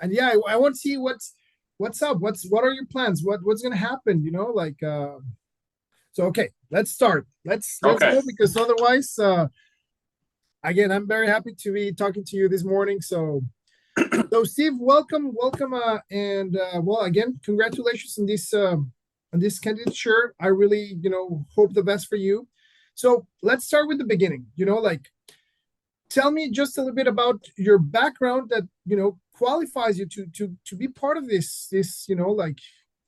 and yeah, I want to see what's up. What are your plans? What's gonna happen? So okay, let's start. Let's Okay. go because otherwise, again, I'm very happy to be talking to you this morning. So Steve, welcome, and well, again, congratulations on this candidature. I really, hope the best for you. So let's start with the beginning. Like tell me just a little bit about your background that qualifies you to be part of this like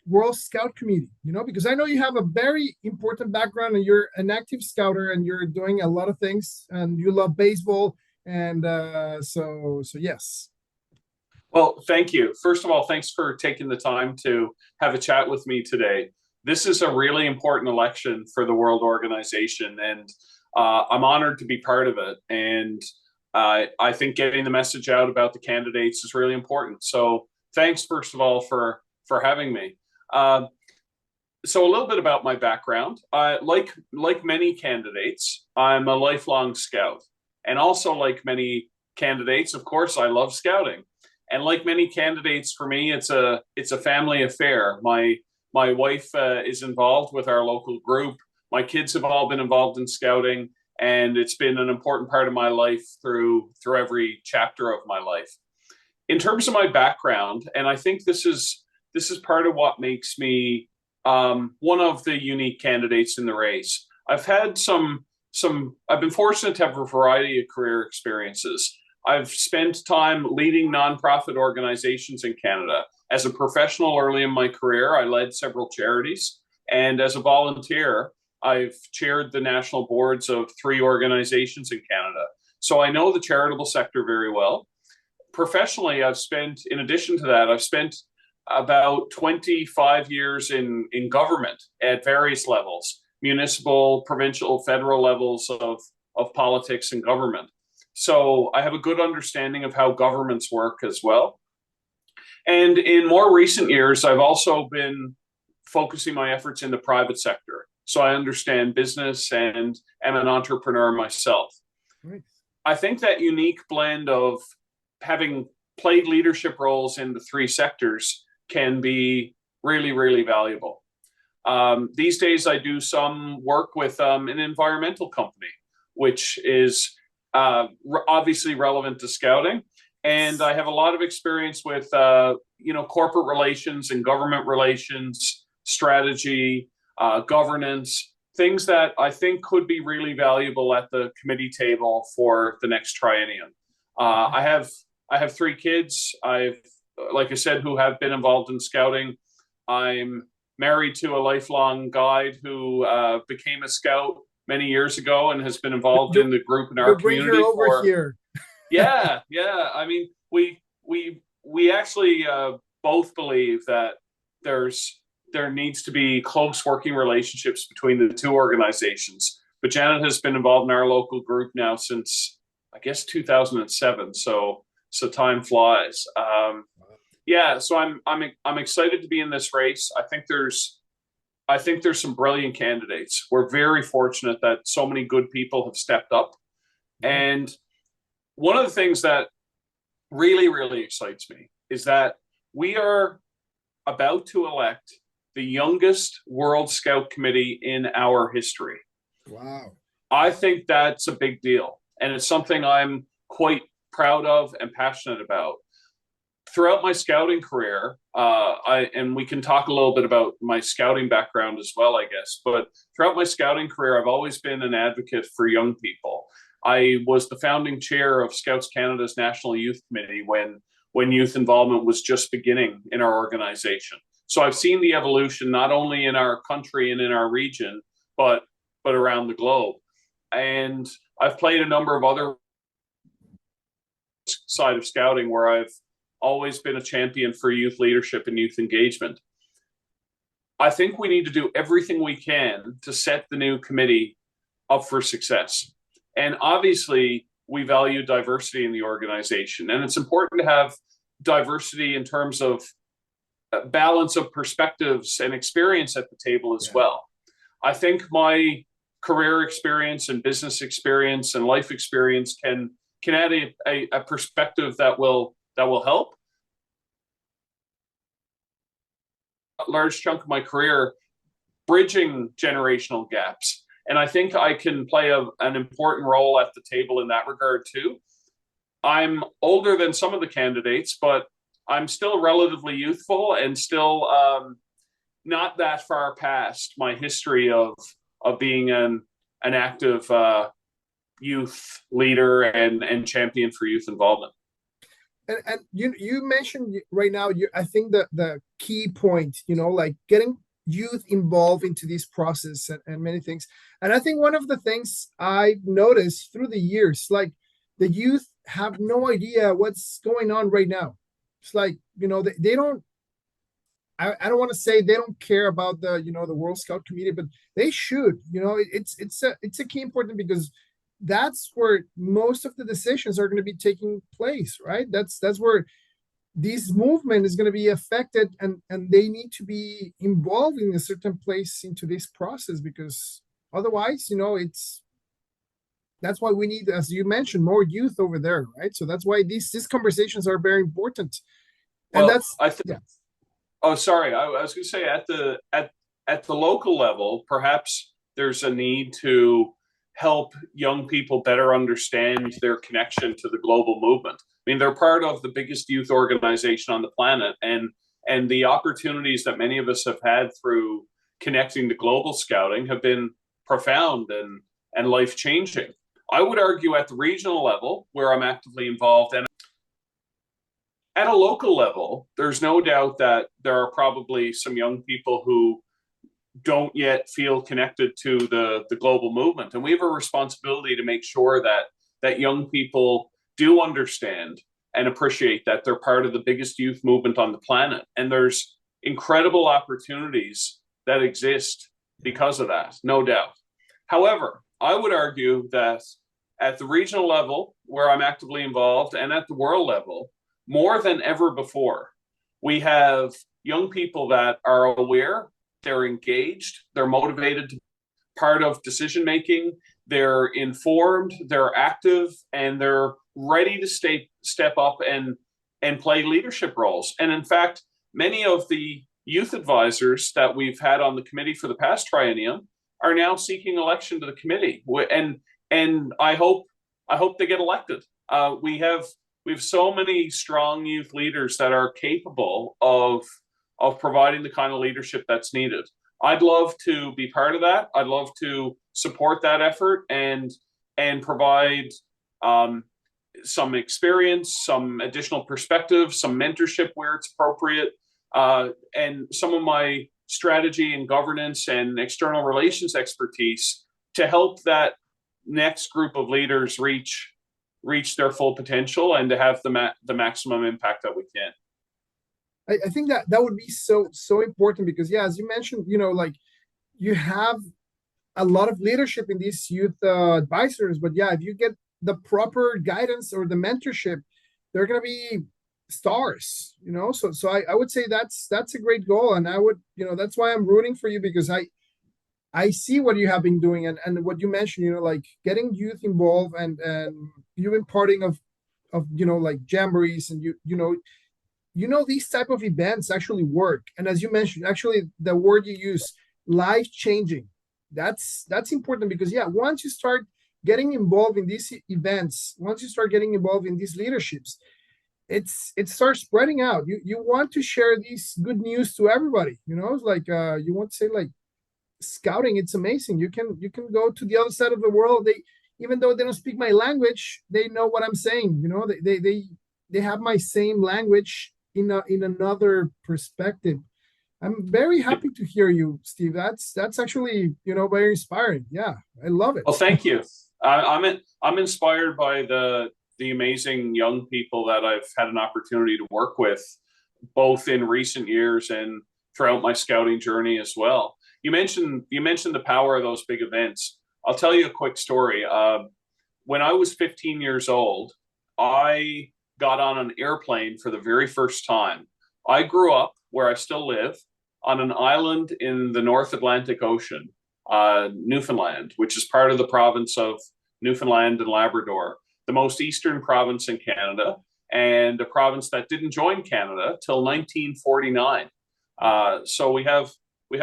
World Scout community. Because I know you have a very important background and you're an active scouter and you're doing a lot of things and you love baseball and so yes. Well, thank you. First of all, thanks for taking the time to have a chat with me today. This is a really important election for the World Organization, and I'm honored to be part of it. And I think getting the message out about the candidates is really important. So, thanks first of all for having me. Uh, so, a little bit about my background. Like many candidates, I'm a lifelong scout, and also like many candidates, of course, I love scouting. And like many candidates, for me, it's a family affair. My wife is involved with our local group. My kids have all been involved in scouting, and it's been an important part of my life through every chapter of my life. In terms of my background, and I think this is part of what makes me one of the unique candidates in the race. I've had some. I've been fortunate to have a variety of career experiences. I've spent time leading nonprofit organizations in Canada. As a professional early in my career, I led several charities. And as a volunteer, I've chaired the national boards of three organizations in Canada. So I know the charitable sector very well. Professionally, in addition to that, I've spent about 25 years in government at various levels, municipal, provincial, federal levels of politics and government. So I have a good understanding of how governments work as well. And in more recent years, I've also been focusing my efforts in the private sector. So I understand business and am an entrepreneur myself. Right. I think that unique blend of having played leadership roles in the three sectors can be really, really valuable. These days, I do some work with an environmental company, which is obviously relevant to scouting. And I have a lot of experience with, corporate relations and government relations, strategy, governance, things that I think could be really valuable at the committee table for the next triennium. I have three kids. Like I said, who have been involved in scouting. I'm married to a lifelong guide who became a scout many years ago and has been involved You in the group in you our bring her community over for here. yeah. I mean, we actually both believe that there needs to be close working relationships between the two organizations. But Janet has been involved in our local group now since I guess 2007. So time flies. Yeah, so I'm excited to be in this race. I think there's some brilliant candidates. We're very fortunate that so many good people have stepped up. Yeah. And one of the things that really, really excites me is that we are about to elect the youngest World Scout Committee in our history. Wow. I think that's a big deal. And it's something I'm quite proud of and passionate about. Throughout my scouting career, and we can talk a little bit about my scouting background as well, I guess. But throughout my scouting career, I've always been an advocate for young people. I was the founding chair of Scouts Canada's National Youth Committee when youth involvement was just beginning in our organization. So I've seen the evolution not only in our country and in our region, but around the globe. And I've played a number of other side of scouting where I've always been a champion for youth leadership and youth engagement. I think we need to do everything we can to set the new committee up for success. And obviously, we value diversity in the organization. And it's important to have diversity in terms of balance of perspectives and experience at the table as Yeah. well. I think my career experience and business experience and life experience can add a perspective that will help. large chunk of my career bridging generational gaps. And I think I can play an important role at the table in that regard too. I'm older than some of the candidates, but I'm still relatively youthful and still not that far past my history of being an active youth leader and champion for youth involvement. And you mentioned right now, I think the key point, like getting youth involved into this process and many things. And I think one of the things I've noticed through the years, like the youth have no idea what's going on right now. It's like, they don't, I don't want to say they don't care about the World Scout Committee, but they should. It's a key important because that's where most of the decisions are going to be taking place, right? That's where this movement is going to be affected, and they need to be involved in a certain place into this process, because otherwise, that's why we need, as you mentioned, more youth over there, right? So that's why these conversations are very important. And well, that's yeah. Oh, sorry. I was going to say at the local level, perhaps there's a need to help young people better understand their connection to the global movement. I mean, they're part of the biggest youth organization on the planet, and the opportunities that many of us have had through connecting to global scouting have been profound and life-changing. I would argue at the regional level, where I'm actively involved, and at a local level, there's no doubt that there are probably some young people who don't yet feel connected to the global movement. And we have a responsibility to make sure that young people do understand and appreciate that they're part of the biggest youth movement on the planet. And there's incredible opportunities that exist because of that, no doubt. However, I would argue that at the regional level, where I'm actively involved, and at the world level, more than ever before, we have young people that are aware, they're engaged, they're motivated to be part of decision making, they're informed, they're active, and they're ready to step up and play leadership roles. And in fact, many of the youth advisors that we've had on the committee for the past triennium are now seeking election to the committee, and I hope they get elected. We have so many strong youth leaders that are capable of providing the kind of leadership that's needed. I'd love to be part of that. I'd love to support that effort and provide some experience, some additional perspective, some mentorship where it's appropriate, and some of my strategy and governance and external relations expertise to help that next group of leaders reach their full potential and to have the maximum impact that we can. I think that would be so important because, yeah, as you mentioned, like you have a lot of leadership in these youth advisors, but yeah, if you get the proper guidance or the mentorship, they're going to be stars, so I would say that's a great goal, and I would, that's why I'm rooting for you, because I see what you have been doing and what you mentioned, like getting youth involved and you been parting of like jamborees, and these type of events actually work. And as you mentioned, actually the word you use, life-changing, that's important, because yeah, once you start getting involved in these events, once you start getting involved in these leaderships, it starts spreading out. You want to share these good news to everybody, it's like you want to say, like, scouting, it's amazing. You can go to the other side of the world. Even though they don't speak my language, they know what I'm saying. They have my same language in another perspective. I'm very happy to hear you, Steve. That's actually very inspiring. Yeah, I love it. Well, thank you. I'm inspired by the amazing young people that I've had an opportunity to work with, both in recent years and throughout my scouting journey as well. You mentioned the power of those big events. I'll tell you a quick story. When I was 15 years old, I got on an airplane for the very first time. I grew up, where I still live, on an island in the North Atlantic Ocean, Newfoundland, which is part of the province of Newfoundland and Labrador, the most eastern province in Canada, and a province that didn't join Canada till 1949. So we have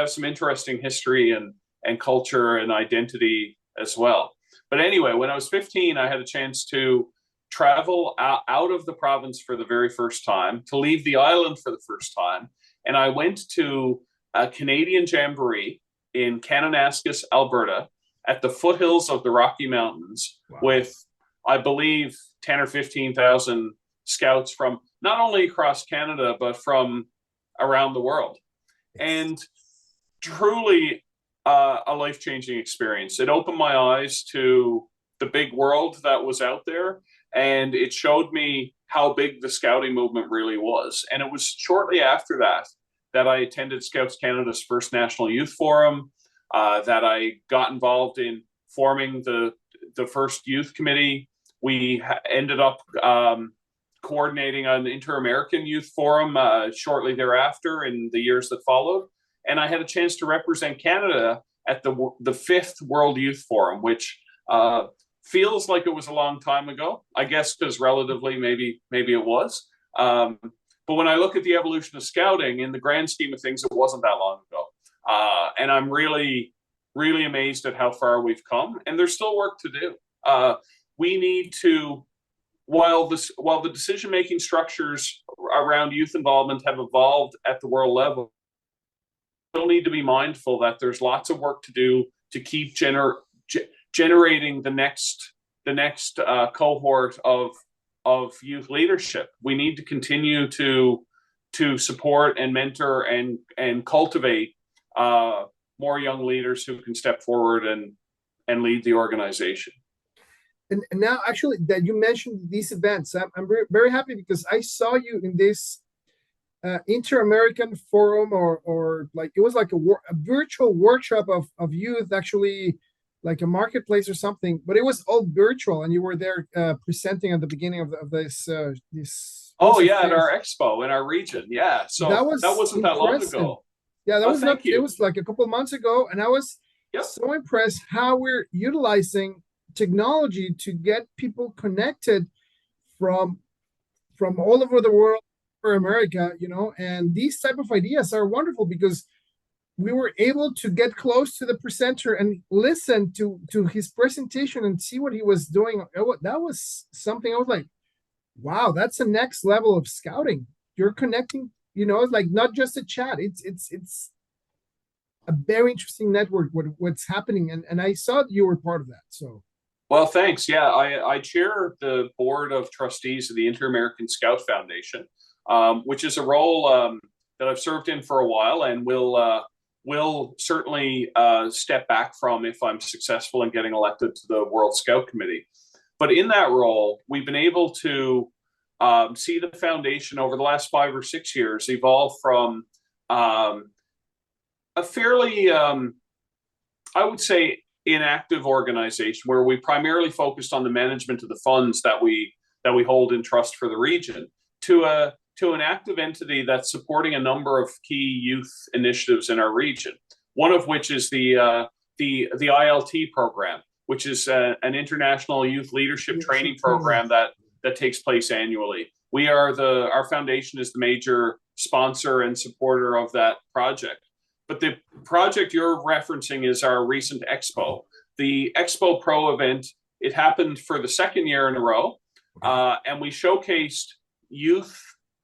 some interesting history and culture and identity as well. But anyway, when I was 15, I had a chance to travel out of the province for the very first time, to leave the island for the first time. And I went to a Canadian jamboree in Kananaskis, Alberta, at the foothills of the Rocky Mountains. Wow. With, I believe, 10 or 15,000 scouts from not only across Canada, but from around the world. And truly a life-changing experience. It opened my eyes to the big world that was out there, and it showed me how big the scouting movement really was. And it was shortly after that I attended Scouts Canada's first National Youth Forum, that I got involved in forming the first youth committee. We ended up coordinating an Inter-American Youth Forum shortly thereafter in the years that followed. And I had a chance to represent Canada at the fifth World Youth Forum, which feels like it was a long time ago, I guess, because relatively maybe it was. But when I look at the evolution of scouting, in the grand scheme of things, it wasn't that long ago. And I'm really, really amazed at how far we've come. And there's still work to do. We need to, while the decision-making structures around youth involvement have evolved at the world level, we still need to be mindful that there's lots of work to do to keep generating the next cohort of youth leadership. We need to continue to support and mentor and cultivate more young leaders who can step forward and lead the organization. And now, actually, that you mentioned these events, I'm very happy because I saw you in this Inter-American Forum, or like it was like a virtual workshop of youth, actually, like a marketplace or something, but it was all virtual, and you were there presenting at the beginning of this. Oh yeah, at our expo in our region. Yeah, so that wasn't that long ago. Yeah, that was not. It was like a couple of months ago, and I was so impressed how we're utilizing technology to get people connected from all over the world for America, and these type of ideas are wonderful because we were able to get close to the presenter and listen to his presentation and see what he was doing. That was something I was like, wow, that's the next level of scouting. You're connecting, it's like not just a chat. It's a very interesting network, what's happening. And I saw that you were part of that. So. Well, thanks. Yeah, I chair the board of trustees of the Inter-American Scout Foundation, which is a role that I've served in for a while and will certainly step back from if I'm successful in getting elected to the World Scout Committee. But in that role, we've been able to see the foundation over the last 5 or 6 years evolve from a fairly, I would say, inactive organization where we primarily focused on the management of the funds that we hold in trust for the region to an active entity that's supporting a number of key youth initiatives in our region. One of which is the ILT program, which is an international youth leadership training program that takes place annually. Our foundation is the major sponsor and supporter of that project. But the project you're referencing is our recent expo. The Expo Pro event, it happened for the second year in a row, and we showcased youth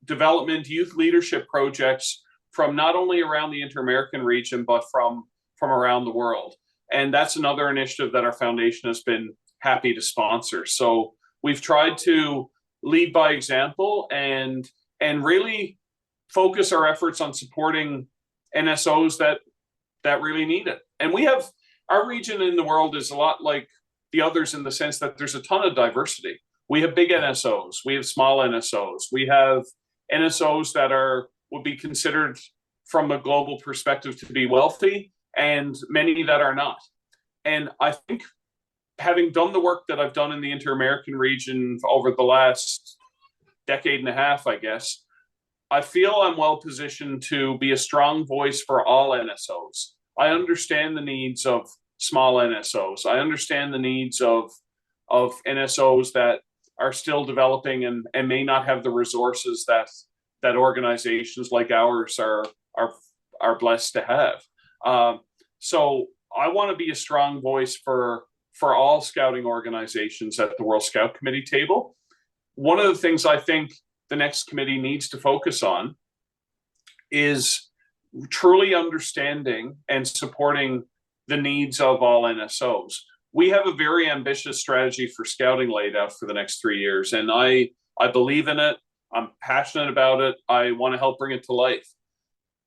development, youth leadership projects from not only around the Inter-American region, but from around the world. And that's another initiative that our foundation has been happy to sponsor. So we've tried to lead by example and really focus our efforts on supporting NSOs that really need it. And we have, our region in the world is a lot like the others in the sense that there's a ton of diversity. We have big NSOs, we have small NSOs, we have NSOs that would be considered from a global perspective to be wealthy, and many that are not. And I think having done the work that I've done in the Inter-American region over the last decade and a half, I guess, I feel I'm well positioned to be a strong voice for all NSOs. I understand the needs of small NSOs. I understand the needs of NSOs that are still developing and may not have the resources that organizations like ours are are are blessed to have. So I want to be a strong voice for all scouting organizations at the World Scout Committee table. One of the things I think the next committee needs to focus on is truly understanding and supporting the needs of all NSOs. We have a very ambitious strategy for scouting laid out for the next 3 years, and I believe in it. I'm passionate about it. I want to help bring it to life.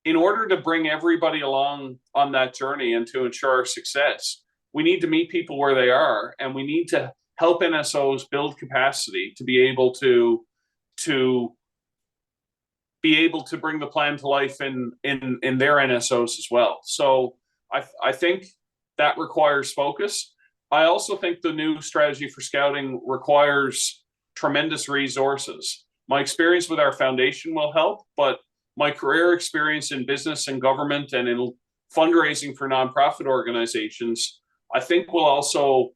In order to bring everybody along on that journey and to ensure our success, we need to meet people where they are, and we need to help NSOs build capacity to be able to bring the plan to life in their NSOs as well. So I think that requires focus. I also think the new strategy for scouting requires tremendous resources. My experience with our foundation will help, but my career experience in business and government and in fundraising for nonprofit organizations, I think will also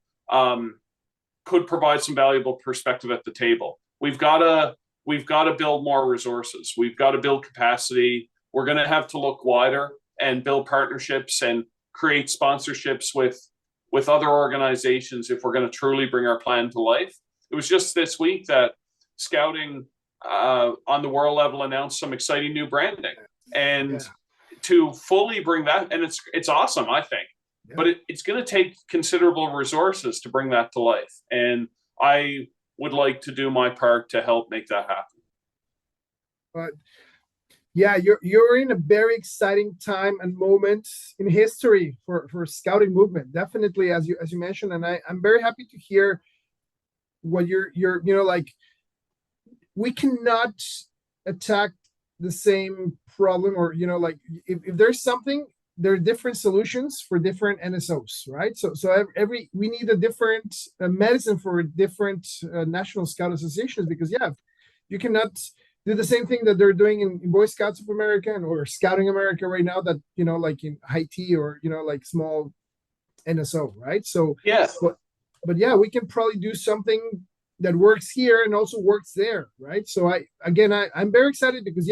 could provide some valuable perspective at the table. We've got to build more resources. We've got to build capacity. We're going to have to look wider and build partnerships and create sponsorships with other organizations if we're going to truly bring our plan to life. It was just this week that Scouting on the world level announced some exciting new branding, and to fully bring that, and it's awesome, I think. Yeah. But it's going to take considerable resources to bring that to life, and I would like to do my part to help make that happen. But yeah, you're in a very exciting time and moment in history for scouting movement. Definitely, as you mentioned, and I'm very happy to hear what you're like. We cannot attack the same problem, or like if there's something, there are different solutions for different NSOs, right? So we need a different medicine for different national scout associations, because you cannot do the same thing that they're doing in Boy Scouts of America or Scouting America right now, that like in Haiti or like small NSO, right? So but yeah, we can probably do something that works here and also works there, right? So I'm very excited because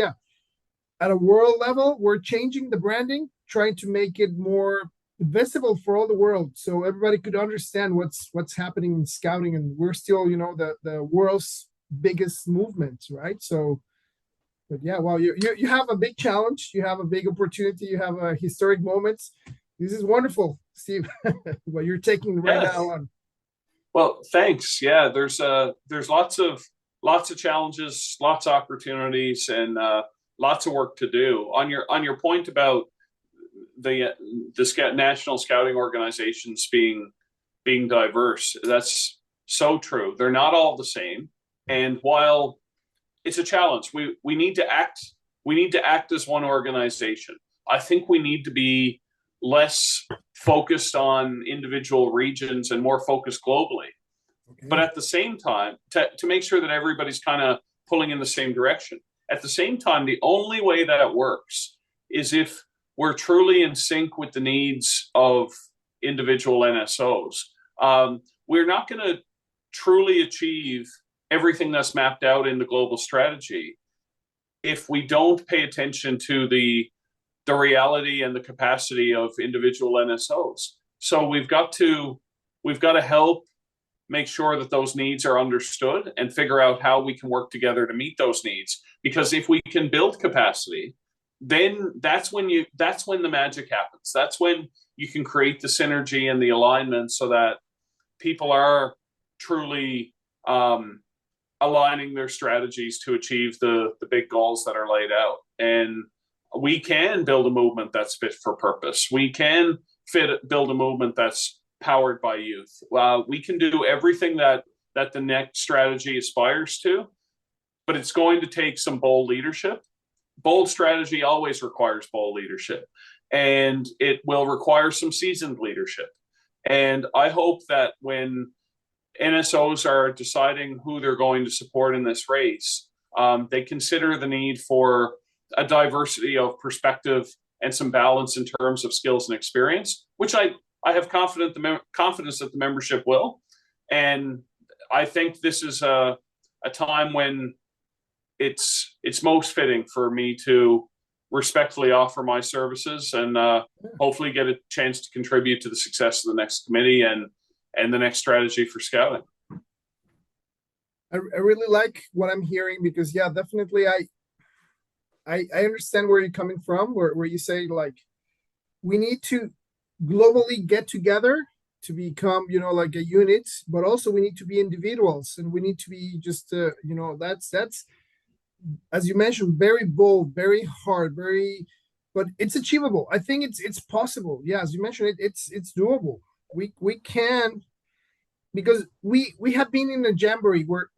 at a world level, we're changing the branding, trying to make it more visible for all the world, so everybody could understand what's happening in scouting, and we're still the world's biggest movement, right? So, but well, you have a big challenge, you have a big opportunity, you have a historic moment. This is wonderful, Steve. What you're taking right now on. Well, thanks. Yeah, there's lots of challenges, lots of opportunities, and lots of work to do. On your point about the national scouting organizations being diverse, that's so true. They're not all the same, and while it's a challenge, we need to act as one organization. I think we need to be less focused on individual regions and more focused globally. Okay. But at the same time, to make sure that everybody's kind of pulling in the same direction. At the same time, the only way that works is if we're truly in sync with the needs of individual NSOs. We're not going to truly achieve everything that's mapped out in the global strategy if we don't pay attention to the reality and the capacity of individual NSOs. So we've got to help make sure that those needs are understood and figure out how we can work together to meet those needs. Because if we can build capacity, then that's when the magic happens. That's when you can create the synergy and the alignment so that people are truly aligning their strategies to achieve the big goals that are laid out. And we can build a movement that's fit for purpose. We can build a movement that's powered by youth. We can do everything that the next strategy aspires to, but it's going to take some bold leadership. Bold strategy always requires bold leadership, and it will require some seasoned leadership. And I hope that when NSOs are deciding who they're going to support in this race, they consider the need for a diversity of perspective and some balance in terms of skills and experience, which I have confidence that the membership will. And I think this is a time when it's most fitting for me to respectfully offer my services and hopefully get a chance to contribute to the success of the next committee and the next strategy for scouting. I really like what I'm hearing, because yeah, definitely I understand where you're coming from, where you say like we need to globally get together to become, you know, like a unit, but also we need to be individuals, and we need to be just you know, that's as you mentioned, very bold, very hard, very, but it's achievable. I think it's possible. Yeah, as you mentioned, it's doable. We can, because we have been in a jamboree where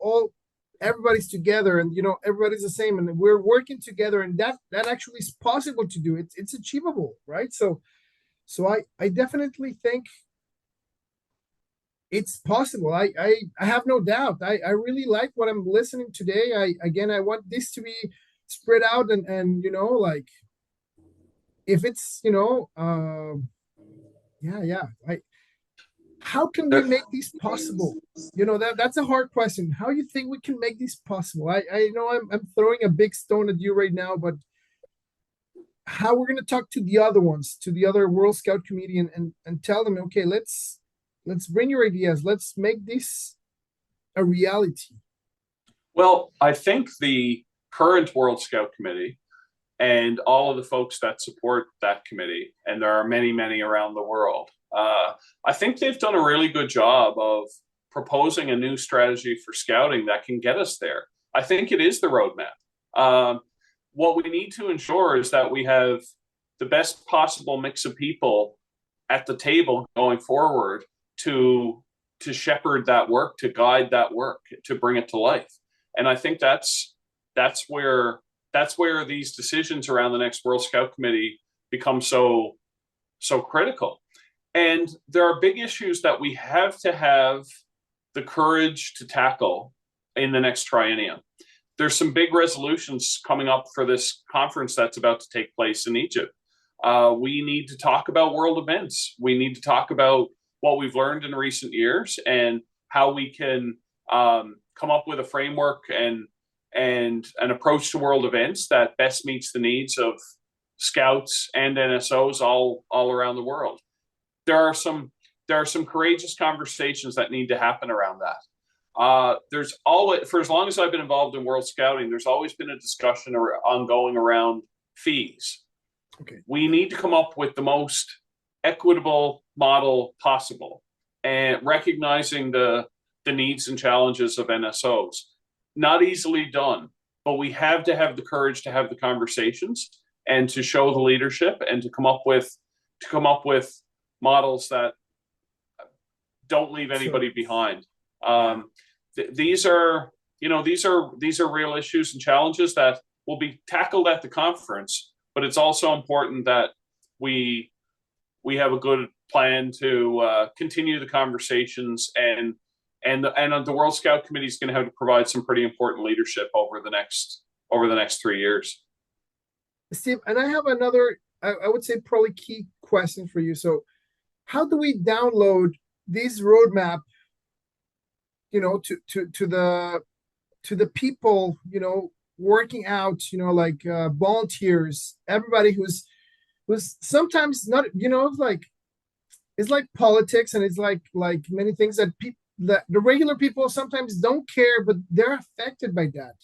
everybody's together, and you know, everybody's the same, and we're working together, and that actually is possible to do. It's achievable, right? So I definitely think it's possible. I have no doubt. I really like what I'm listening today. I want this to be spread out, and you know, like if it's, you know, yeah, how can we make this possible? You know, that's a hard question. How you think we can make this possible? I know I'm throwing a big stone at you right now, but how we're going to talk to the other ones, to the other World Scout community, and tell them, okay, let's bring your ideas. Let's make this a reality. Well, I think the current World Scout Committee and all of the folks that support that committee, and there are many, many around the world, I think they've done a really good job of proposing a new strategy for scouting that can get us there. I think it is the roadmap. What we need to ensure is that we have the best possible mix of people at the table going forward to shepherd that work, to guide that work, to bring it to life. And I think that's where these decisions around the next World Scout Committee become so critical. And there are big issues that we have to have the courage to tackle in the next triennium. There's some big resolutions coming up for this conference that's about to take place in Egypt. We need to talk about world events. We need to talk about what we've learned in recent years and how we can come up with a framework and an approach to world events that best meets the needs of scouts and NSOs all around the world. There are some courageous conversations that need to happen around that. There's always, for as long as I've been involved in World Scouting, there's always been a discussion ongoing around fees. Okay. We need to come up with the most equitable model possible, and recognizing the needs and challenges of NSOs. Not easily done, but we have to have the courage to have the conversations and to show the leadership and to come up with models that don't leave anybody behind. These are real issues and challenges that will be tackled at the conference, but it's also important that we have a good plan to continue the conversations, and the World Scout Committee is going to have to provide some pretty important leadership over the next 3 years. Steve, and I have another, I would say probably key question for you. So how do we download this roadmap, you know, to the people, you know, working out, you know, like volunteers, everybody who's sometimes not, you know, it's like politics, and it's like many things that that the regular people sometimes don't care, but they're affected by that.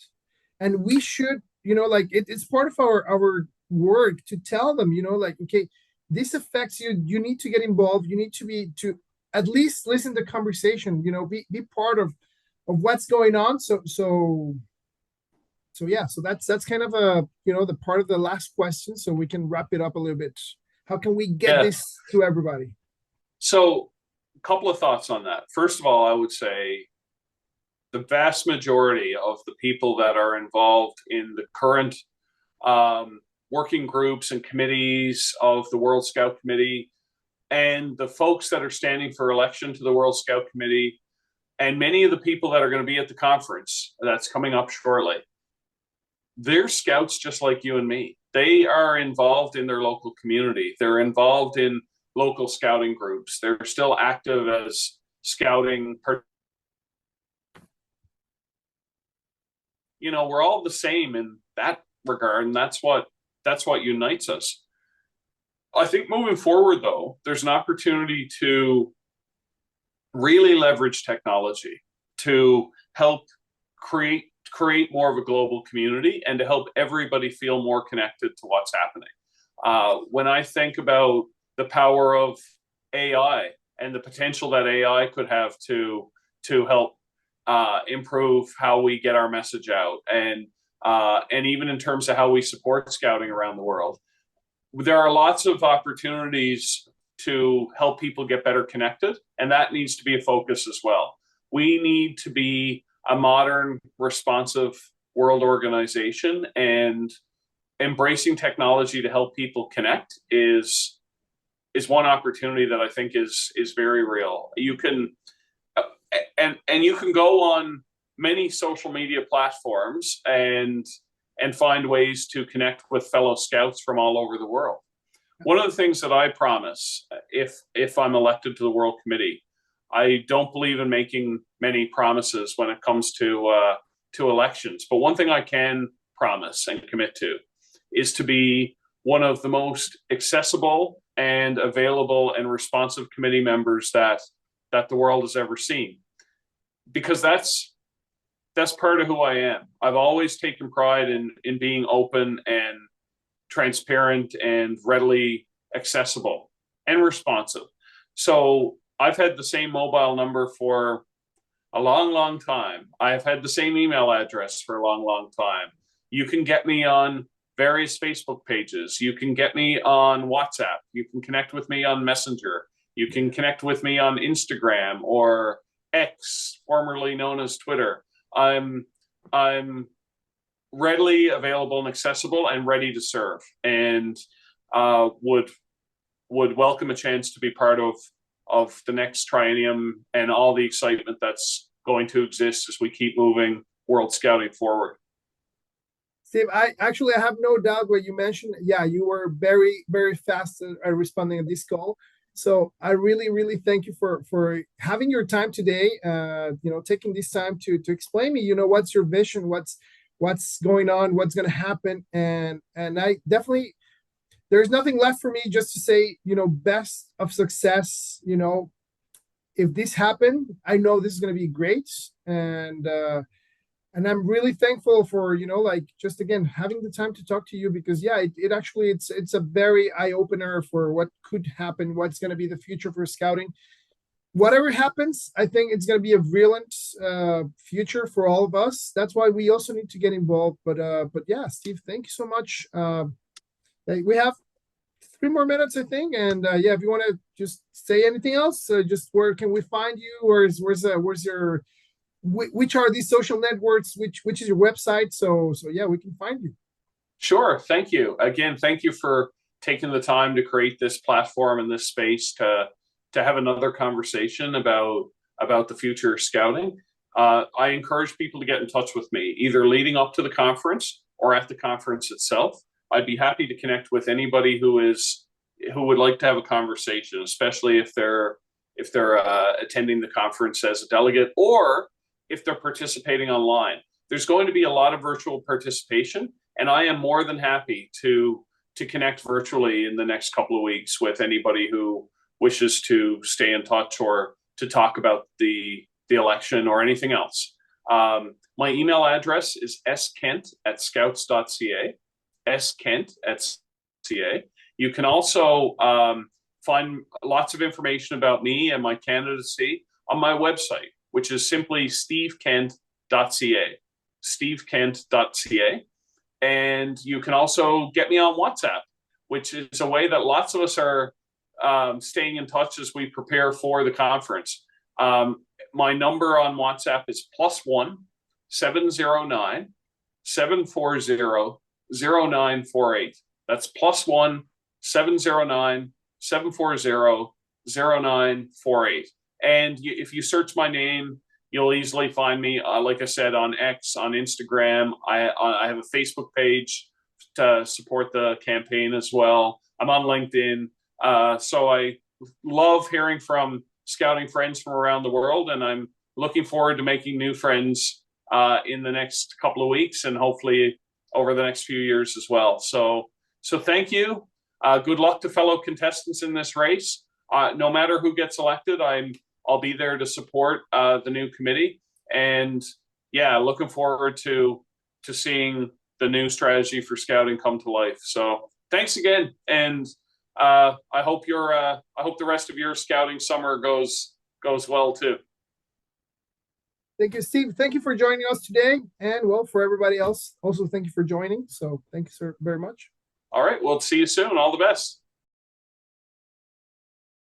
And we should, you know, like it's part of our work to tell them, you know, like, okay, this affects you. You need to get involved. You need to at least listen to conversation, you know, be part of what's going on. So yeah, so that's kind of a, you know, the part of the last question, so we can wrap it up a little bit. How can we get this to everybody? So a couple of thoughts on that. First of all, I would say the vast majority of the people that are involved in the current working groups and committees of the World Scout Committee, and the folks that are standing for election to the World Scout Committee, and many of the people that are going to be at the conference that's coming up shortly, they're scouts just like you and me. They are involved in their local community. They're involved in local scouting groups. They're still active as scouting. You know, we're all the same in that regard, and that's what that's what unites us. I think moving forward, though, there's an opportunity to really leverage technology to help create more of a global community and to help everybody feel more connected to what's happening. When I think about the power of AI and the potential that AI could have to help improve how we get our message out, and even in terms of how we support scouting around the world, there are lots of opportunities to help people get better connected, and that needs to be a focus as well. We need to be a modern, responsive world organization, and embracing technology to help people connect is one opportunity that I think is very real. You can and you can go on many social media platforms and find ways to connect with fellow scouts from all over the world. One of the things that I promise, if I'm elected to the World Committee, I don't believe in making many promises when it comes to elections. But one thing I can promise and commit to is to be one of the most accessible and available and responsive committee members that the world has ever seen. Because that's part of who I am. I've always taken pride in being open and transparent and readily accessible and responsive. So I've had the same mobile number for a long, long time. I've had the same email address for a long, long time. You can get me on various Facebook pages. You can get me on WhatsApp. You can connect with me on Messenger. You can connect with me on Instagram or X, formerly known as Twitter. I'm readily available and accessible and ready to serve, and would welcome a chance to be part of the next triennium and all the excitement that's going to exist as we keep moving World Scouting forward. Steve, I have no doubt what you mentioned. Yeah, you were very, very fast at responding to this call. So I really, really thank you for having your time today. Taking this time to explain me, what's your vision, what's going on, what's going to happen, and I definitely, there's nothing left for me just to say, best of success. If this happened, I know this is going to be great, and I'm really thankful for just again having the time to talk to you, because it actually it's a very eye-opener for what could happen, what's going to be the future for scouting. Whatever happens, I think it's going to be a brilliant future for all of us. That's why we also need to get involved. But yeah, Steve, thank you so much. We have 3 more minutes, I think, and if you want to just say anything else, just where can we find you, or where's your which are these social networks, which is your website, so yeah, we can find you. Sure. Thank you again. Thank you for taking the time to create this platform and this space to have another conversation about the future of scouting. I encourage people to get in touch with me, either leading up to the conference or at the conference itself. I'd be happy to connect with anybody who would like to have a conversation, especially if they're attending the conference as a delegate, or if they're participating online. There's going to be a lot of virtual participation, and I am more than happy to connect virtually in the next couple of weeks with anybody who wishes to stay in touch or to talk about the election or anything else. My email address is skent@scouts.ca, skent@ca. You can also find lots of information about me and my candidacy on my website, which is simply stevekent.ca, stevekent.ca. And you can also get me on WhatsApp, which is a way that lots of us are staying in touch as we prepare for the conference. My number on WhatsApp is +1 709 740 0948. That's +1 709 740 0948. And if you search my name, you'll easily find me, like I said, on X, on Instagram. I have a Facebook page to support the campaign as well. I'm on LinkedIn. So I love hearing from scouting friends from around the world, and I'm looking forward to making new friends in the next couple of weeks, and hopefully over the next few years as well. So So thank you. Good luck to fellow contestants in this race. No matter who gets elected, I'll be there to support the new committee. And yeah, looking forward to seeing the new strategy for scouting come to life. So thanks again, and I hope the rest of your scouting summer goes well too. Thank you, Steve. Thank you for joining us today. And well, for everybody else, also thank you for joining. So thank you, sir, very much. All right. Well, see you soon. All the best.